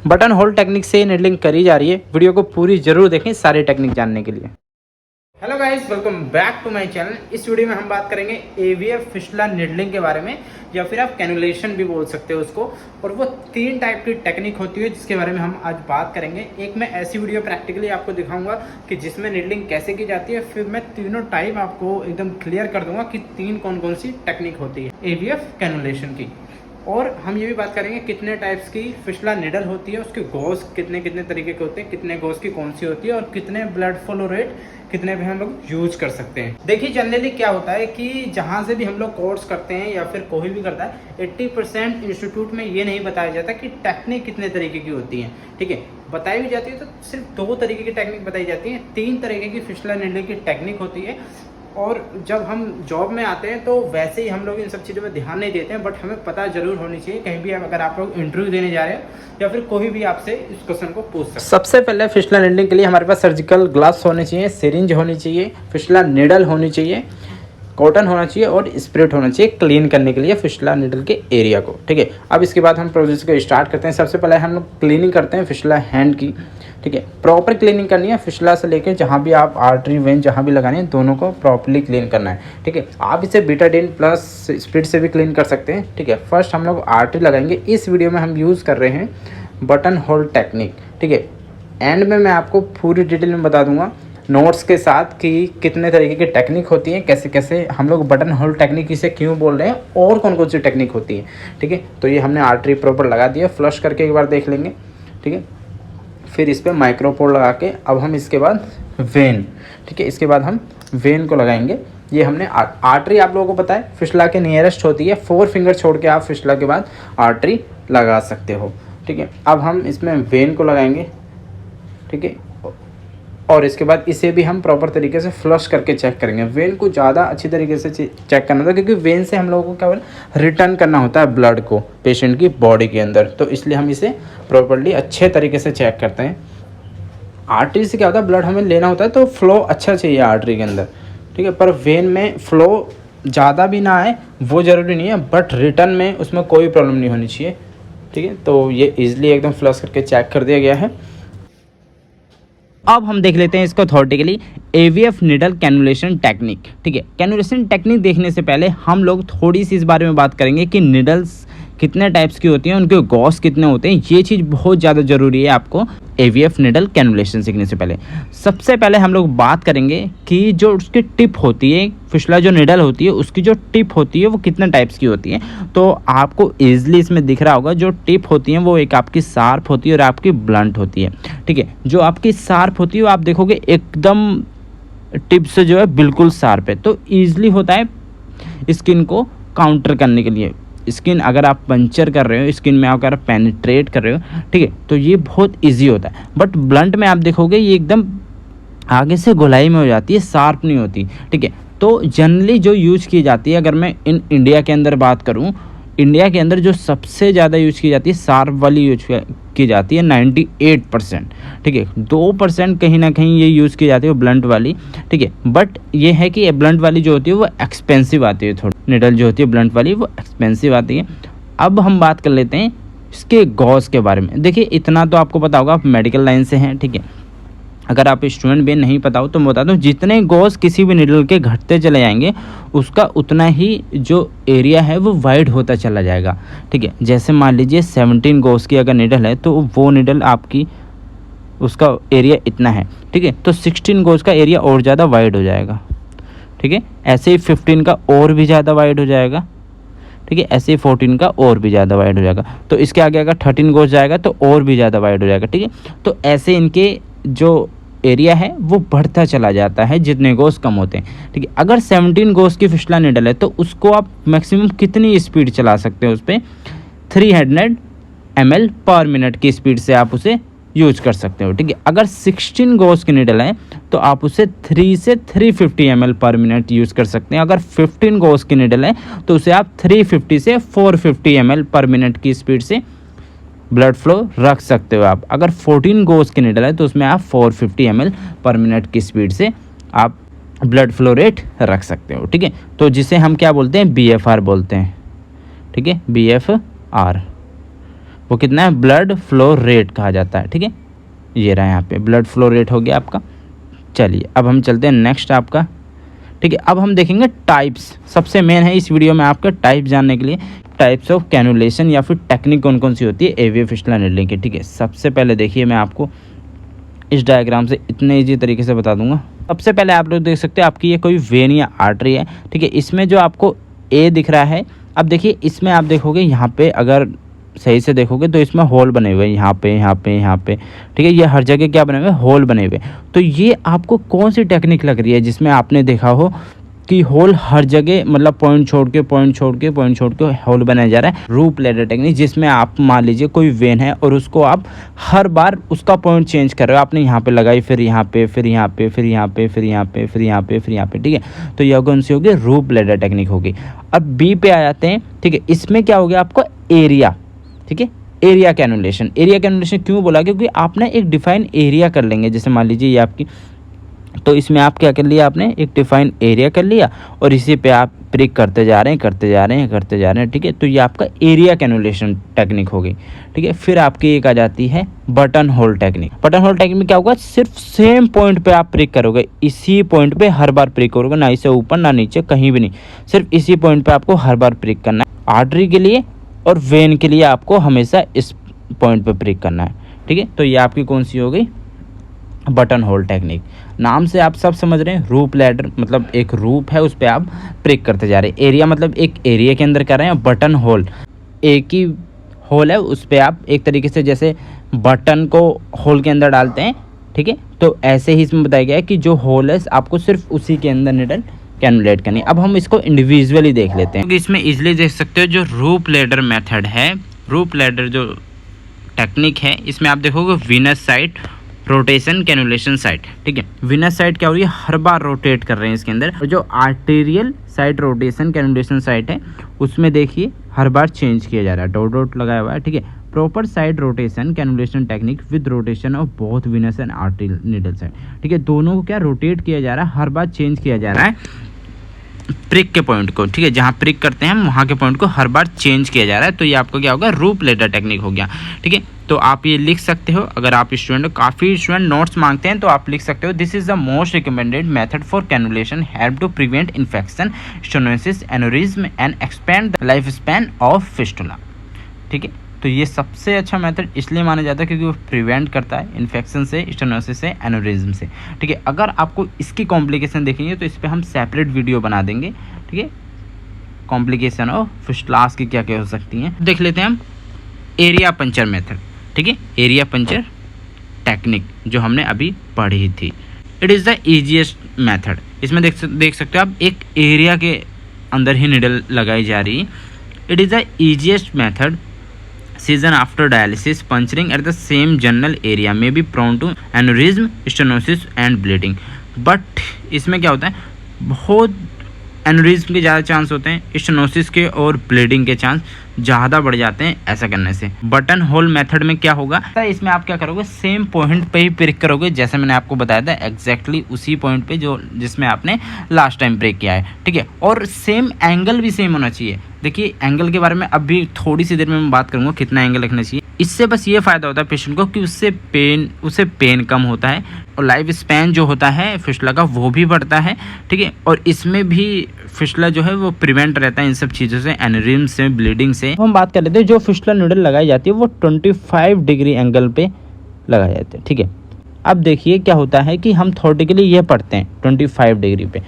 Button whole technique से needling करी जा रही है। वीडियो को पूरी जरूर देखें सारी टेक्निक जानने के लिए। Hello guys, welcome back to my channel. इस वीडियो में हम बात करेंगे एवीएफ फिस्टुला निडलिंग के बारे में, या फिर आप कैनुलेशन भी बोल सकते हो उसको। और वो 3 टाइप की टेक्निक होती है जिसके बारे में हम आज बात करेंगे। एक मैं ऐसी वीडियो प्रैक्टिकली आपको दिखाऊंगा कि जिसमें निडलिंग कैसे की जाती है, फिर मैं तीनों टाइप आपको एकदम क्लियर कर दूंगा कि 3 कौन कौन सी टेक्निक होती है एवीएफ कैनुलेशन की। और हम ये भी बात करेंगे कितने टाइप्स की फिस्टुला निडल होती है, उसके गोज कितने कितने तरीके के होते हैं, कितने गोज की कौन सी होती है, और कितने ब्लड फ्लो रेट कितने भी हम लोग यूज कर सकते हैं। देखिए जनरली क्या होता है कि जहाँ से भी हम लोग कोर्स करते हैं या फिर कोई भी करता है, 80% इंस्टीट्यूट में ये नहीं बताया जाता कि टेक्निक कितने तरीके की होती है। ठीक है, बताई भी जाती है तो सिर्फ 2 तरीके की टेक्निक बताई जाती है। 3 तरीके की फिस्टुला निडलिंग की टेक्निक होती है। और जब हम जॉब में आते हैं तो वैसे ही हम लोग इन सब चीज़ों पे ध्यान नहीं देते हैं, बट हमें पता जरूर होनी चाहिए। कहीं भी अगर आप लोग इंटरव्यू देने जा रहे हो या फिर कोई भी आपसे इस क्वेश्चन को पूछ सकते हैं। सबसे पहले फिस्टुला निडलिंग के लिए हमारे पास सर्जिकल ग्लव्स होने चाहिए, सिरिंज होनी चाहिए, फिस्टुला निडल होनी चाहिए, कॉटन होना चाहिए और स्पिरिट होना चाहिए क्लीन करने के लिए फिस्टुला निडल के एरिया को। ठीक है, अब इसके बाद हम प्रोसेस को स्टार्ट करते हैं। सबसे पहले हम लोग क्लीनिंग करते हैं फिस्टुला हैंड की। ठीक है, प्रॉपर क्लीनिंग करनी है फिस्टुला से लेकर जहाँ भी आप आर्टरी वेन जहाँ भी लगानी है, दोनों को प्रॉपर्ली क्लीन करना है। ठीक है, आप इसे बीटाडीन प्लस स्पिरिट से भी क्लीन कर सकते हैं। ठीक है, फर्स्ट हम लोग आर्टरी लगाएंगे। इस वीडियो में हम यूज़ कर रहे हैं बटन होल टेक्निक। ठीक है, एंड में मैं आपको पूरी डिटेल में बता दूंगा नोट्स के साथ कि कितने तरीके की टेक्निक होती है, कैसे कैसे हम लोग बटन होल टेक्निक इसे क्यों बोल रहे हैं और कौन कौन सी टेक्निक होती है। ठीक है, तो ये हमने आर्टरी प्रॉपर लगा दिया, फ्लश करके एक बार देख लेंगे। ठीक है, फिर इस पर माइक्रोपोर लगा के अब हम इसके बाद वेन, ठीक है, इसके बाद हम वेन को लगाएंगे। ये हमने आर्टरी आप लोगों को पता है फिस्टुला के नियरेस्ट होती है। 4 फिंगर छोड़ के आप फिस्टुला के बाद आर्टरी लगा सकते हो। ठीक है, अब हम इसमें वेन को लगाएंगे। ठीक है, और इसके बाद इसे भी हम प्रॉपर तरीके से फ्लश करके चेक करेंगे। वेन को ज़्यादा अच्छी तरीके से चेक करना होता है, क्योंकि वेन से हम लोगों को क्या बोला रिटर्न करना होता है ब्लड को पेशेंट की बॉडी के अंदर, तो इसलिए हम इसे प्रॉपर्ली अच्छे तरीके से चेक करते हैं। आर्टरी से क्या होता है, ब्लड हमें लेना होता है तो फ्लो अच्छा चाहिए आर्टरी के अंदर। ठीक है, पर वेन में फ्लो ज़्यादा भी ना आए वो ज़रूरी नहीं है, बट रिटर्न में उसमें कोई प्रॉब्लम नहीं होनी चाहिए। ठीक है, तो ये ईजिली एकदम फ्लश करके चेक कर दिया गया है। अब हम देख लेते हैं इसको theoretically aVF needle cannulation technique. ठीक है, कैनुलेशन टेक्निक देखने से पहले हम लोग थोड़ी सी इस बारे में बात करेंगे कि निडल्स कितने टाइप्स की होती हैं, उनके गॉस कितने होते हैं। ये चीज़ बहुत ज़्यादा ज़रूरी है आपको एवीएफ निडल कैनुलेशन सीखने से पहले। सबसे पहले हम लोग बात करेंगे कि जो उसकी टिप होती है, फिस्टुला जो निडल होती है उसकी जो टिप होती है वो कितने टाइप्स की होती है। तो आपको ईजिली इसमें दिख रहा होगा, जो टिप होती है वो एक आपकी शार्प होती है और आपकी ब्लंट होती है। ठीक है, जो आपकी शार्प होती है वो आप देखोगे एकदम टिप से जो है बिल्कुल शार्प है, तो ईजिली होता है स्किन को काउंटर करने के लिए। स्किन अगर आप पंचर कर रहे हो, स्किन में अगर आप पेनिट्रेट कर रहे हो, ठीक है, तो ये बहुत इजी होता है। बट ब्लंट में आप देखोगे ये एकदम आगे से गोलाई में हो जाती है, शार्प नहीं होती। ठीक है, तो जनरली जो यूज़ की जाती है, अगर मैं इंडिया के अंदर बात करूँ, इंडिया के अंदर जो सबसे ज़्यादा यूज़ की जाती है शार्प वाली यूज की जाती है 98%। ठीक है, 2% कहीं ना कहीं ये यूज़ की जाती है वो ब्लंट वाली। ठीक है, बट ये है कि ब्लंट वाली जो होती है वो एक्सपेंसिव आती है, थोड़ी निडल जो होती है ब्लंट वाली वो एक्सपेंसिव आती है। अब हम बात कर लेते हैं इसके गॉज के बारे में। देखिए इतना तो आपको पता होगा, आप मेडिकल लाइन से हैं। ठीक है, अगर आप स्टूडेंट भी नहीं पता हो तो मैं बता दूं, जितने गॉज किसी भी निडल के घटते चले जाएंगे उसका उतना ही जो एरिया है वो वाइड होता चला जाएगा। ठीक है, जैसे मान लीजिए 17 गॉज की अगर निडल है तो वो निडल आपकी उसका एरिया इतना है। ठीक है, तो 16 गॉज का एरिया और ज़्यादा वाइड हो जाएगा। ठीक है, ऐसे ही 15 का और भी ज़्यादा वाइड हो जाएगा। ठीक है, ऐसे ही 14 का और भी ज़्यादा वाइड हो जाएगा। तो इसके आगे अगर 13 गॉज जाएगा तो और भी ज़्यादा वाइड हो जाएगा। ठीक है, तो ऐसे इनके जो एरिया है वो बढ़ता चला जाता है जितने गोस कम होते हैं। ठीक है, अगर 17 गोस की फिस्टुला निडल है तो उसको आप मैक्सिमम कितनी स्पीड चला सकते हो, उस पर 300 ml पर मिनट की स्पीड से आप उसे यूज कर सकते हो। ठीक है, अगर 16 गोस की निडल है तो आप उसे 3 से 350 ml पर मिनट यूज़ कर सकते हैं। अगर 15 गोस की निडल है तो उसे आप 350 से 450 ml पर मिनट की स्पीड से ब्लड फ्लो रख सकते हो आप। अगर 14 गोस की निडल है तो उसमें आप 450 ml पर मिनट की स्पीड से आप ब्लड फ्लो रेट रख सकते हो। ठीक है, तो जिसे हम क्या बोलते हैं, BFR बोलते हैं। ठीक है, BFR। वो कितना है, ब्लड फ्लो रेट कहा जाता है। ठीक है, ये रहा यहाँ पे ब्लड फ्लो रेट हो गया आपका। चलिए अब हम चलते हैं नेक्स्ट आपका। ठीक है, अब हम देखेंगे टाइप्स। सबसे मेन है इस वीडियो में आपका टाइप जानने के लिए, टाइप्स ऑफ कैनुलेशन या फिर टेक्निक कौन कौन सी होती है एवीएफ फिस्टुला नीडलिंग की। ठीक है, सबसे पहले देखिए मैं आपको इस डायग्राम से इतने ईजी तरीके से बता दूंगा। सबसे पहले आप लोग देख सकते हैं आपकी ये कोई वेन या आर्टरी है। ठीक है, इसमें जो आपको ए दिख रहा है, अब देखिए इसमें आप देखोगे यहाँ पे अगर सही से देखोगे तो इसमें होल बने हुए हैं, यहाँ पे यहाँ पे यहाँ पे। ठीक है, ये हर जगह क्या बने हुए, होल बने हुए। तो ये आपको कौन सी टेक्निक लग रही है जिसमें आपने देखा हो कि होल हर जगह, मतलब पॉइंट छोड़ के पॉइंट छोड़ के पॉइंट छोड़ के होल बनाया जा रहा है। रूप लेडर टेक्निक, जिसमें आप मान लीजिए कोई वेन है और उसको आप हर बार उसका पॉइंट चेंज कर रहे हो। आपने यहाँ पे लगाई, फिर यहाँ पे, फिर यहाँ पे, फिर यहाँ पे, फिर यहाँ पे, फिर यहाँ पे, फिर यहाँ पे। ठीक है, तो यह कौन सी होगी, रूप लेडर टेक्निक होगी। अब बी पे आ जाते हैं। ठीक है, इसमें क्या हो गया आपका एरिया। ठीक है, एरिया कैनुलेशन। एरिया कैनुलेशन क्यों बोला, क्योंकि आपने एक डिफाइन एरिया कर लेंगे। जैसे मान लीजिए ये आपकी, तो इसमें आप क्या कर लिया, आपने एक डिफाइन एरिया कर लिया और इसी पे आप प्रिक करते जा रहे हैं, करते जा रहे हैं, करते जा रहे हैं। ठीक है, तो ये आपका एरिया कैनुलेशन टेक्निक हो गई। ठीक है, फिर आपकी एक आ जाती है button whole technique. Button whole technique में क्या होगा, सिर्फ सेम पॉइंट पे आप प्रिक करोगे, इसी पॉइंट पे हर बार प्रिक करोगे, ना इसे ऊपर ना नीचे कहीं भी नहीं, सिर्फ इसी पॉइंट पे आपको हर बार प्रिक करना है। आर्टरी के लिए और वेन के लिए आपको हमेशा इस पॉइंट पे प्रिक करना है। ठीक है, तो ये आपकी कौन सी हो गई, बटन होल टेक्निक। नाम से आप सब समझ रहे हैं, रूप लैडर मतलब एक रूप है, उस पर आप प्रिक करते जा रहे हैं। एरिया मतलब एक एरिया के अंदर कर रहे हैं। बटन होल एक ही होल है, उस पर आप एक तरीके से जैसे बटन को होल के अंदर डालते हैं। ठीक है, तो ऐसे ही इसमें बताया गया है कि जो होल है आपको सिर्फ उसी के अंदर निडल कैनुलेट करनी। अब हम इसको इंडिविजुअली देख लेते हैं, क्योंकि इसमें इजीली देख सकते हो जो रूप लैडर मेथड है, रूप लैडर जो टेक्निक है, इसमें आप देखोगे Venus side rotation cannulation site. ठीक है, विनस साइट क्या हो रही है, हर बार रोटेट कर रहे हैं इसके अंदर। और जो arterial site rotation cannulation site है, उसमें देखिए हर बार चेंज किया जा रहा है, डॉट डॉट लगाया हुआ है। ठीक है, proper side rotation cannulation technique with rotation of both Venus and arterial needle side. ठीक है, दोनों को क्या रोटेट किया जा रहा है, हर बार चेंज किया जा रहा है प्रिक के पॉइंट को। ठीक है, जहाँ प्रिक करते हैं हम वहाँ के पॉइंट को हर बार चेंज किया जा रहा है। तो ये आपको क्या होगा, रूप लेडर टेक्निक हो गया। ठीक है, तो आप ये लिख सकते हो, अगर आप स्टूडेंट हो, काफ़ी स्टूडेंट नोट्स मांगते हैं तो आप लिख सकते हो, this is the most recommended method for cannulation, help to prevent infection, stenosis, aneurysm and expand the life span of fistula. ठीक है, तो ये सबसे अच्छा मेथड इसलिए माना जाता है क्योंकि वो प्रिवेंट करता है इन्फेक्शन से, स्टेनोसिस से, एनोरिज्म से। ठीक है, अगर आपको इसकी कॉम्प्लिकेशन देखेंगे तो इस पर हम सेपरेट वीडियो बना देंगे। ठीक है, कॉम्प्लिकेशन ऑफ फिस्टुलास की क्या क्या हो सकती हैं, देख लेते हैं हम। Area puncture method. ठीक है, एरिया पंचर टेक्निक जो हमने अभी पढ़ी थी, it is the easiest method. इसमें देख सकते हो आप, एक एरिया के अंदर ही निडल लगाई जा रही है। It is the easiest method season after dialysis, puncturing at the same general area में be prone to aneurysm, stenosis and bleeding. But इसमें क्या होता है, बहुत एनोरिज्म के ज़्यादा चांस होते हैं, स्टेनोसिस के और ब्लीडिंग के चांस ज़्यादा बढ़ जाते हैं ऐसा करने से। बटन होल मेथड में क्या होगा, इसमें आप क्या करोगे, सेम पॉइंट पे ही प्रिक करोगे, जैसे मैंने आपको बताया था एग्जैक्टली उसी पॉइंट पे जो जिसमें आपने लास्ट टाइम प्रिक किया है। ठीक है, और सेम एंगल भी सेम होना चाहिए। देखिए एंगल के बारे में अभी थोड़ी सी देर में मैं बात करूँगा कितना एंगल रखना चाहिए। इससे बस ये फ़ायदा होता है पेशेंट को कि उससे पेन कम होता है और लाइफ स्पैन जो होता है फिस्टुला का वो भी बढ़ता है। ठीक है, और इसमें भी फिस्टुला जो है वो प्रिवेंट रहता है इन सब चीज़ों से, एनोरिज्म से, ब्लीडिंग से। हम बात कर लेते हैं जो फिस्टुला नीडल लगाई जाती है वो 25 डिग्री एंगल पे लगाई जाती है। ठीक है, अब देखिए क्या होता है कि हम थ्योरेटिकली ये पढ़ते हैं 25 डिग्री पे।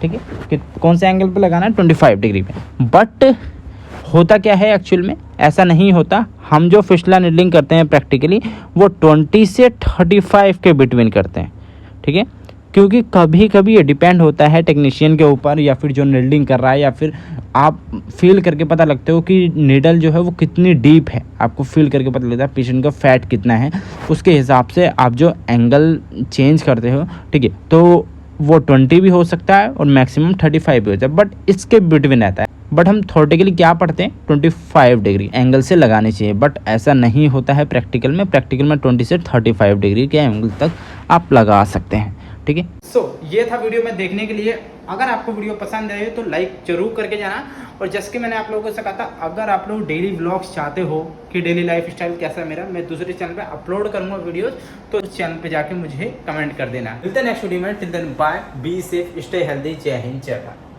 ठीक है, कि कौन से एंगल पे लगाना है, 25 डिग्री पे। बट होता क्या है एक्चुअल में, ऐसा नहीं होता। हम जो फिस्टुला नीडलिंग करते हैं प्रैक्टिकली वो 20 से 35 के बिटवीन करते हैं। ठीक है, क्योंकि कभी कभी ये डिपेंड होता है टेक्नीशियन के ऊपर या फिर जो नीडलिंग कर रहा है, या फिर आप फील करके पता लगते हो कि नीडल जो है वो कितनी डीप है, आपको फील करके पता लगता है पेशेंट का फैट कितना है, उसके हिसाब से आप जो एंगल चेंज करते हो। ठीक है, तो वो 20 भी हो सकता है और मैक्सिमम 35 भी हो जाए, बट इसके बिटवीन रहता है। बट हम थ्योरेटिकली क्या पढ़ते हैं, 25 डिग्री एंगल से लगानी चाहिए, बट ऐसा नहीं होता है प्रैक्टिकल में। प्रैक्टिकल में 20 से 35 डिग्री के एंगल तक आप लगा सकते हैं। ठीक है, सो ये था वीडियो में देखने के लिए। अगर आपको वीडियो पसंद आए तो लाइक जरूर करके जाना। और जैसे कि मैंने आप लोगों से कहा था, अगर आप लोग डेली व्लॉग्स चाहते हो कि डेली लाइफ स्टाइल कैसा है मेरा, मैं दूसरे चैनल पे अपलोड करूँगा वीडियोस, तो उस चैनल पे जाके मुझे कमेंट कर देना। मिलते हैं नेक्स्ट वीडियो में, till then bye, be safe, stay healthy, Jai Hind, जय भारत।